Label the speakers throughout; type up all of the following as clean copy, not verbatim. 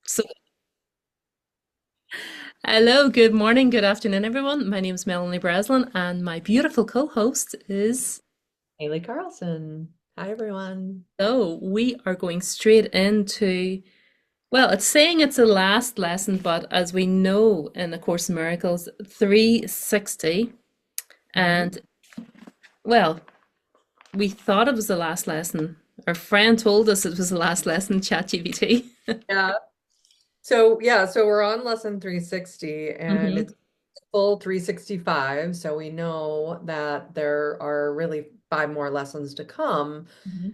Speaker 1: So, hello, good morning, good afternoon, everyone. My name is Melanie Breslin, and my beautiful co-host is.
Speaker 2: Haley Carlson. Hi, everyone.
Speaker 1: So, we are going straight into, well, it's saying it's the last lesson, but as we know in the Course in Miracles, 360,
Speaker 2: Mhm.
Speaker 1: and well, we thought it was the last lesson. Our friend told us it was the last lesson, ChatGPT.
Speaker 2: Yeah. So we're on lesson 360 and
Speaker 1: hmm
Speaker 2: it's full 365. So we know that there are really five more lessons to come.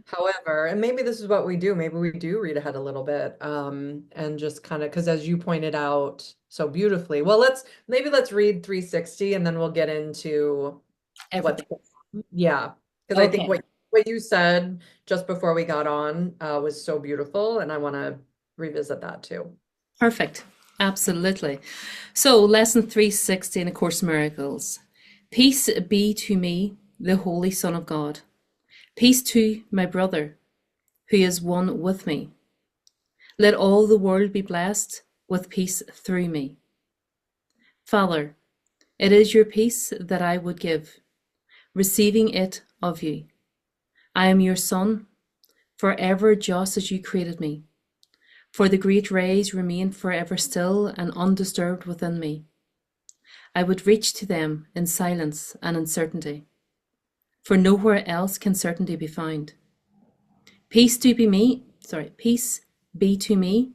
Speaker 2: However, and maybe this is what we do. Maybe we do read ahead a little bit, and just kind of because as you pointed out so beautifully, well, let's read 360 and then we'll get into what's
Speaker 1: Everything.
Speaker 2: yeah. Because I think
Speaker 1: Okay,
Speaker 2: what you said just before we got on was so beautiful, and I want to revisit that too.
Speaker 1: perfect. Absolutely. So, lesson 360 in A Course in Miracles. Peace be to me, the Holy Son of God. Peace to my brother, who is one with me. Let all the world be blessed with peace through me. Father, it is your peace that I would give, receiving it of you. I am your son, forever just as you created me. For the great rays remain forever still and undisturbed within me. I would reach to them in silence and uncertainty, for nowhere else can certainty be found. Peace be to me,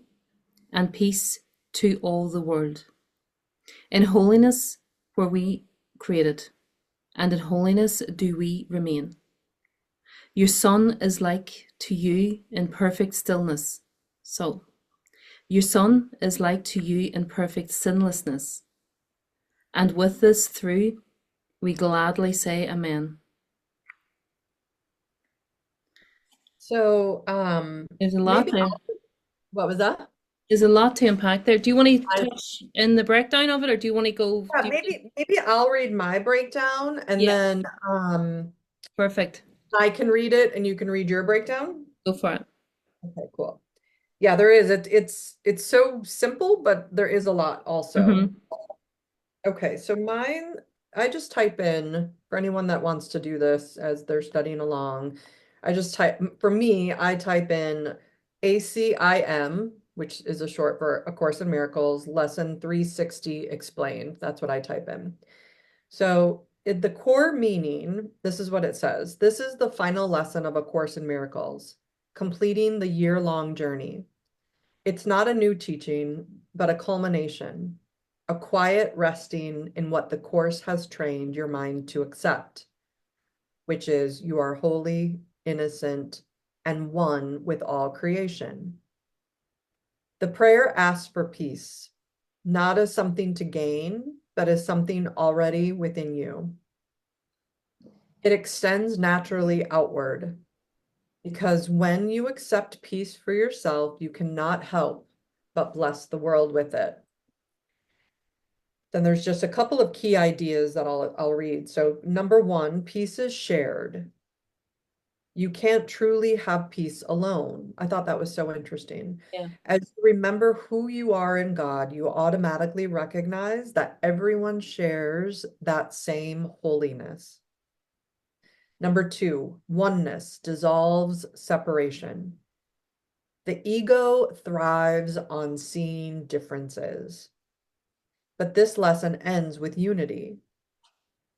Speaker 1: and peace to all the world. In holiness were we created, and in holiness do we remain. Your Son is like to you in perfect stillness. So, your Son is like to you in perfect sinlessness. And with this through, we gladly say Amen.
Speaker 2: So,
Speaker 1: There's a lot
Speaker 2: maybe
Speaker 1: there.
Speaker 2: what was that?
Speaker 1: There's a lot to unpack there. Do you want to
Speaker 2: I,
Speaker 1: touch in the breakdown of it, or do you want to go
Speaker 2: yeah,
Speaker 1: deeper?
Speaker 2: maybe I'll read my breakdown and
Speaker 1: Yeah,
Speaker 2: then
Speaker 1: perfect.
Speaker 2: I can read it and you can read your breakdown.
Speaker 1: Go for it.
Speaker 2: Okay, cool. Yeah, there is. It's so simple, but there is a lot also.
Speaker 1: hmm
Speaker 2: Okay, so mine, I just type in for anyone that wants to do this as they're studying along. I just type, for me, I type in ACIM, which is a short for A Course in Miracles, lesson 360 explained. That's what I type in. So the core meaning, this is what it says. This is the final lesson of A Course in Miracles, completing the year-long journey. It's not a new teaching, but a culmination, a quiet resting in what the Course has trained your mind to accept, which is you are holy, innocent, and one with all creation. The prayer asks for peace, not as something to gain, but as something already within you. It extends naturally outward because when you accept peace for yourself, you cannot help but bless the world with it. Then there's just a couple of key ideas that I'll read. So number one, peace is shared. You can't truly have peace alone. I thought that was so interesting.
Speaker 1: Yeah.
Speaker 2: As you remember who you are in God, you automatically recognize that everyone shares that same holiness. Number two, oneness dissolves separation. The ego thrives on seeing differences, but this lesson ends with unity.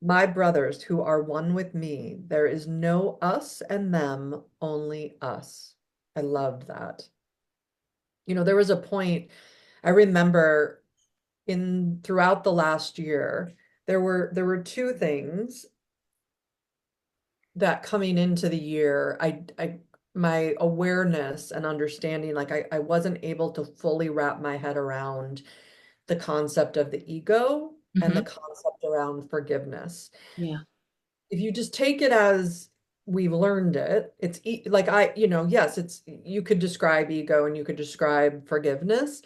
Speaker 2: My brothers who are one with me, there is no us and them, only us. I loved that. You know, there was a point I remember in throughout the last year, there were two things that coming into the year, I my awareness and understanding, like I wasn't able to fully wrap my head around the concept of the ego and the
Speaker 1: hmm
Speaker 2: concept around forgiveness.
Speaker 1: Yeah.
Speaker 2: If you just take it as we've learned it, it's like yes, it's you could describe ego and you could describe forgiveness,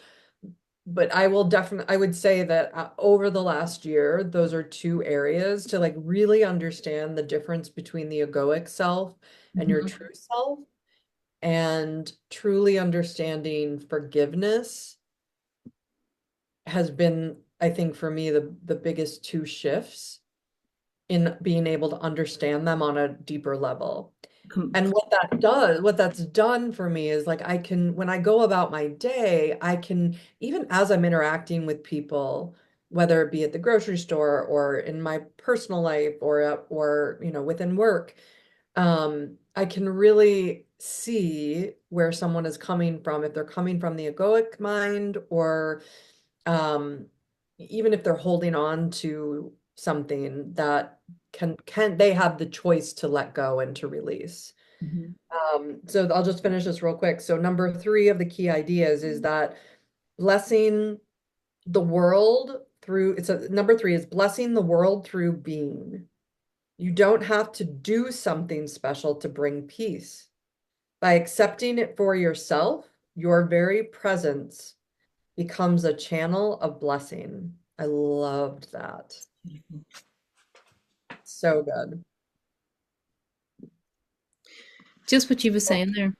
Speaker 2: but I would say that over the last year, those are two areas to like really understand the difference between the egoic self and your
Speaker 1: hmm
Speaker 2: true self and truly understanding forgiveness. has been, I think for me, the biggest two shifts in being able to understand them on a deeper level.
Speaker 1: Com-
Speaker 2: And what that's done for me is like I can, when I go about my day, I can, even as I'm interacting with people, whether it be at the grocery store or in my personal life or within work, I can really see where someone is coming from, if they're coming from the egoic mind or um, even if they're holding on to something that can they have the choice to let go and to release.
Speaker 1: Mhm.
Speaker 2: So I'll just finish this real quick. So number three of the key ideas is that blessing the world through, number three is blessing the world through being. You don't have to do something special to bring peace. By accepting it for yourself, your very presence becomes a channel of blessing. I loved that. So good.
Speaker 1: Just what you were saying there,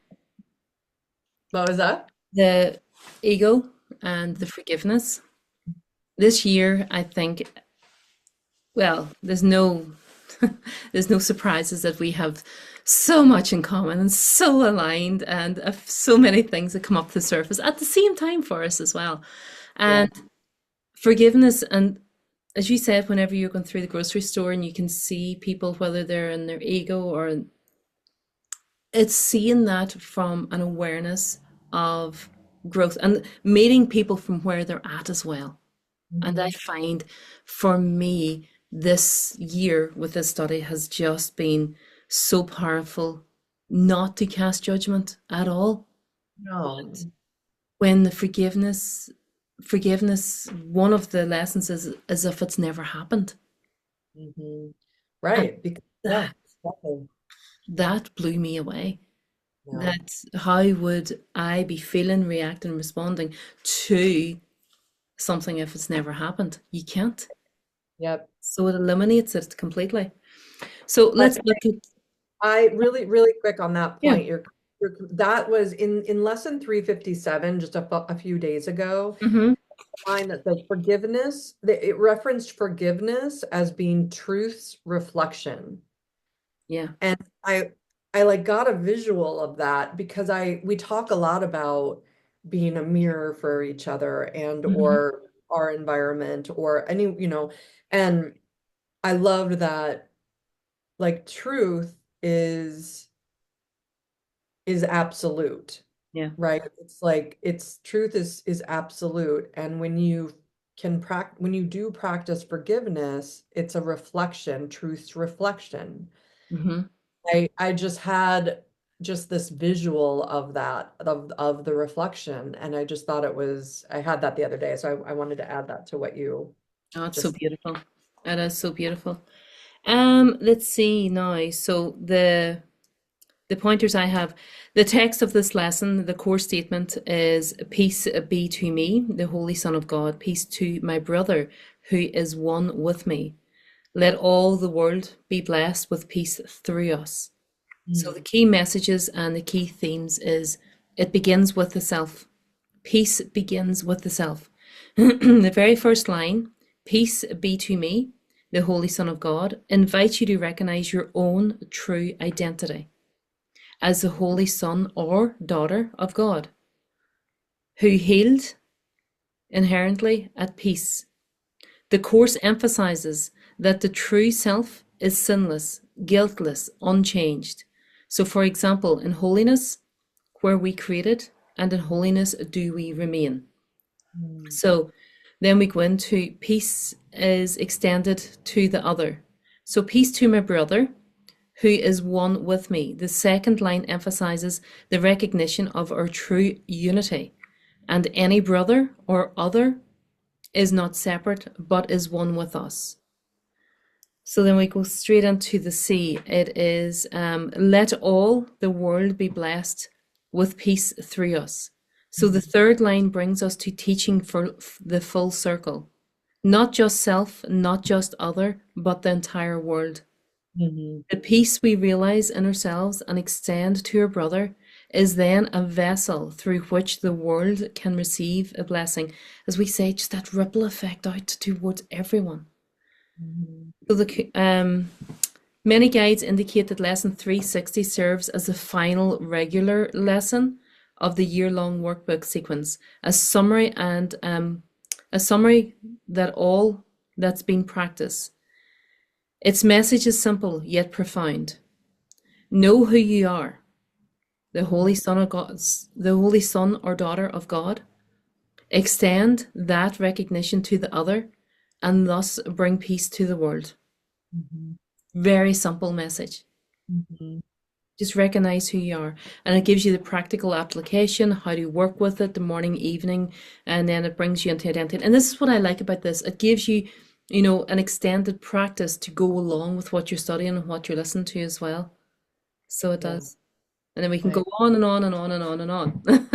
Speaker 2: What was that?
Speaker 1: the ego and the forgiveness. This year, I think, well, there's no surprises that we have so much in common and so aligned and so many things that come up to the surface at the same time for us as well.
Speaker 2: Yeah.
Speaker 1: And forgiveness, and as you said, whenever you're going through the grocery store and you can see people, whether they're in their ego or it's seeing that from an awareness of growth and meeting people from where they're at as well. And I
Speaker 2: Mhm.
Speaker 1: find for me, this year with this study has just been so powerful not to cast judgment at all.
Speaker 2: No.
Speaker 1: When the forgiveness, one of the lessons is as if it's never happened.
Speaker 2: Mhm.
Speaker 1: And
Speaker 2: Right. Because, yeah,
Speaker 1: that
Speaker 2: exactly.
Speaker 1: that blew me away.
Speaker 2: No.
Speaker 1: That how would I be feeling, reacting, responding to something if it's never happened? You can't.
Speaker 2: Yep.
Speaker 1: So it eliminates it completely. So let's
Speaker 2: But
Speaker 1: look at,
Speaker 2: I really, really quick on that
Speaker 1: yeah.
Speaker 2: point. That was in lesson 357, just a few days ago.
Speaker 1: Hmm.
Speaker 2: Line that says forgiveness, it referenced forgiveness as being truth's reflection.
Speaker 1: Yeah.
Speaker 2: And I like got a visual of that because we talk a lot about being a mirror for each other and
Speaker 1: Hmm.
Speaker 2: or our environment or and I loved that like truth is absolute,
Speaker 1: Yeah.
Speaker 2: right? It's like it's truth is absolute. And when you do practice forgiveness, it's a reflection, truth's reflection.
Speaker 1: Hmm.
Speaker 2: I just had just this visual of that of the reflection, and I just thought I had that the other day, so I wanted to add that to what you
Speaker 1: Oh, it's so
Speaker 2: just.
Speaker 1: beautiful. It is so beautiful. Let's see now. So the pointers I have, the text of this lesson, the core statement is peace be to me, the Holy Son of God, peace to my brother who is one with me. Let all the world be blessed with peace through us. So the
Speaker 2: Mm,
Speaker 1: key messages and the key themes is it begins with the self. Peace begins with the self. The very first line, peace be to me, the Holy Son of God, invites you to recognize your own true identity as the Holy Son or daughter of God, who healed inherently at peace. The Course emphasizes that the true self is sinless, guiltless, unchanged. So, for example, in holiness, where we created, and in holiness do we remain.
Speaker 2: mm,
Speaker 1: So, then we go into peace is extended to the other. So, peace to my brother, who is one with me. The second line emphasizes the recognition of our true unity, and any brother or other is not separate but is one with us. So then we go straight into the sea. It is let all the world be blessed with peace through us. So the
Speaker 2: mm,
Speaker 1: third line brings us to teaching for the full circle, not just self, not just other, but the entire world.
Speaker 2: mhm,
Speaker 1: The peace we realize in ourselves and extend to our brother is then a vessel through which the world can receive a blessing. As we say, just that ripple effect out towards everyone.
Speaker 2: Mhm.
Speaker 1: So many guides indicate that lesson 360 serves as the final regular lesson of the year-long workbook sequence, a summary that all that's been practiced. Its message is simple yet profound. Know who you are, the
Speaker 2: Mhm.
Speaker 1: Holy Son of God, the Holy Son or daughter of God. Extend that recognition to the other, and thus bring peace to the world.
Speaker 2: Mhm.
Speaker 1: Very simple message.
Speaker 2: Mhm.
Speaker 1: Just recognize who you are. And it gives you the practical application, how to work with it, the morning, evening, and then it brings you into identity. And this is what I like about this. It gives you, an extended practice to go along with what you're studying and what you're listening to as well. So it
Speaker 2: Yeah.
Speaker 1: does. And then we can
Speaker 2: Nice.
Speaker 1: go on and on and on and on and
Speaker 2: Yeah.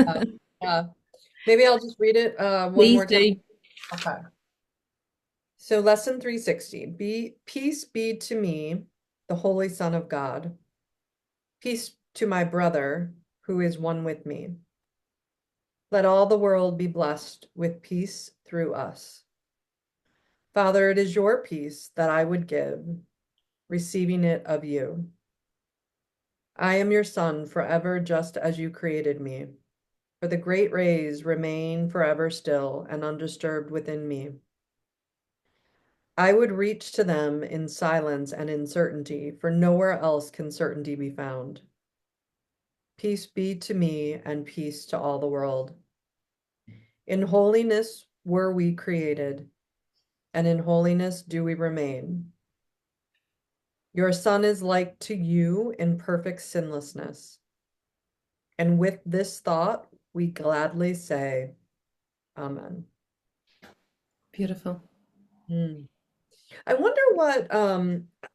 Speaker 1: on.
Speaker 2: Yeah. Maybe I'll just read it one
Speaker 1: Please
Speaker 2: more time.
Speaker 1: do.
Speaker 2: Okay. So lesson 360. Peace be to me, the Holy Son of God. Peace to my brother, who is one with me. Let all the world be blessed with peace through us. Father, it is your peace that I would give, receiving it of you. I am your son forever, just as you created me. For the great rays remain forever still and undisturbed within me. I would reach to them in silence and in certainty, for nowhere else can certainty be found. Peace be to me and peace to all the world. In holiness were we created, and in holiness do we remain. Your Son is like to you in perfect sinlessness. And with this thought, we gladly say, Amen.
Speaker 1: Beautiful.
Speaker 2: Hmm. I wonder what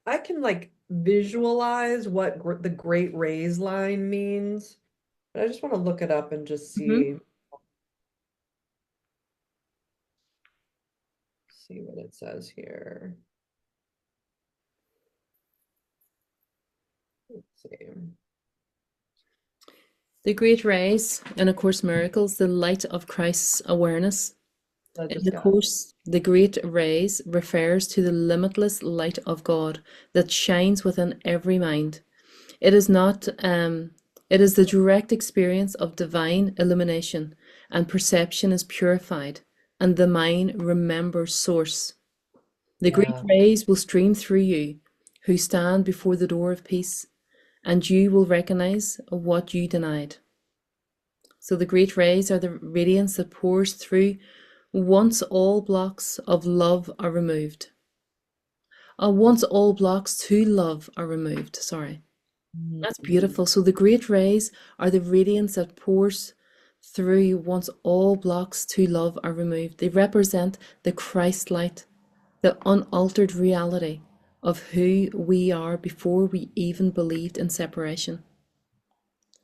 Speaker 2: I can like visualize what the Great Raise line means, but I just want to look it up and just
Speaker 1: Hmm.
Speaker 2: see what it says here. Let's see.
Speaker 1: The Great Rays, and of course, miracles, the light of Christ's awareness.
Speaker 2: I
Speaker 1: In
Speaker 2: just
Speaker 1: the
Speaker 2: got it.
Speaker 1: Course, the Great Rays refers to the limitless light of God that shines within every mind. It is not, it is the direct experience of divine illumination, and perception is purified, and the mind remembers source. The great
Speaker 2: Yeah.
Speaker 1: rays will stream through you who stand before the door of peace, and you will recognize what you denied. So the great rays are the radiance that pours through once all blocks of love are removed. Once all blocks to love are removed. Sorry. That's
Speaker 2: Mhm.
Speaker 1: beautiful. So the great rays are the radiance that pours through once all blocks to love are removed. They represent the Christ light, the unaltered reality of who we are before we even believed in separation.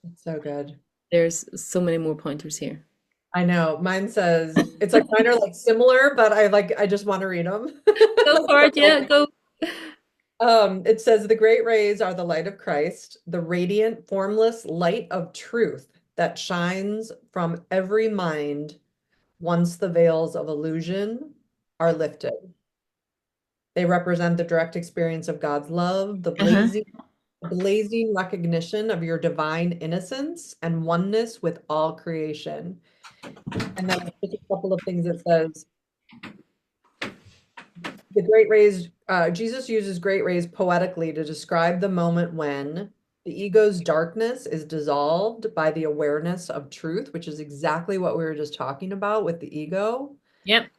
Speaker 2: It's so good.
Speaker 1: There's so many more pointers here.
Speaker 2: I know. Mine says it's like kind of like similar, but I just want to read them.
Speaker 1: Go for it, yeah, go.
Speaker 2: It says the great rays are the light of Christ, the radiant, formless light of truth that shines from every mind once the veils of illusion are lifted. They represent the direct experience of God's love, the
Speaker 1: Uh-huh.
Speaker 2: blazing recognition of your divine innocence and oneness with all creation. And then just a couple of things it says. The great rays, Jesus uses great rays poetically to describe the moment when the ego's darkness is dissolved by the awareness of truth, which is exactly what we were just talking about with the ego.
Speaker 1: Yep.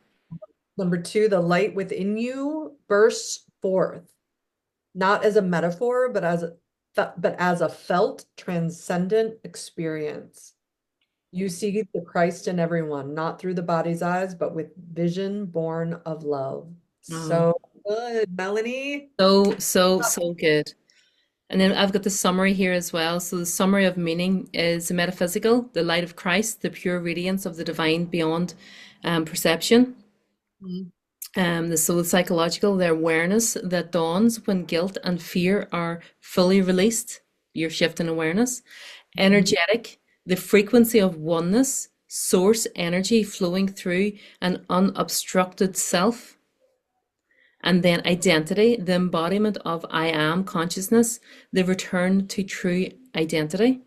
Speaker 2: Number two, the light within you bursts forth, not as a metaphor, but as a felt transcendent experience. You see the Christ in everyone, not through the body's eyes, but with vision born of love.
Speaker 1: Oh,
Speaker 2: So good, Melanie.
Speaker 1: so good. And then I've got the summary here as well. So the summary of meaning is metaphysical, the light of Christ, the pure radiance of the divine beyond perception.
Speaker 2: Mhm.
Speaker 1: The soul psychological, the awareness that dawns when guilt and fear are fully released, your shift in awareness.
Speaker 2: Mhm.
Speaker 1: Energetic, the frequency of oneness, source energy flowing through an unobstructed self. And then identity, the embodiment of I am consciousness, the return to true identity,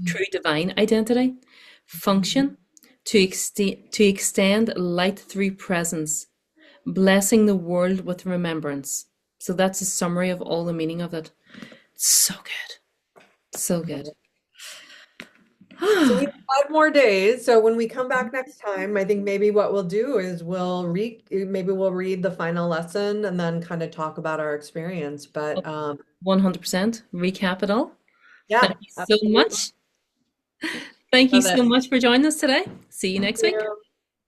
Speaker 1: true divine identity. Function, to extend light through presence, blessing the world with remembrance. So that's a summary of all the meaning of it. So good. So good.
Speaker 2: So we have 5 more days. So when we come back next time, I think maybe what we'll do is maybe we'll read the final lesson and then kind of talk about our experience. But
Speaker 1: 100%. Recap it all. Thank
Speaker 2: yeah,
Speaker 1: you so
Speaker 2: absolutely.
Speaker 1: much. Thank you
Speaker 2: Love
Speaker 1: so
Speaker 2: it.
Speaker 1: much for joining us today. See you
Speaker 2: Thank
Speaker 1: next week.
Speaker 2: you.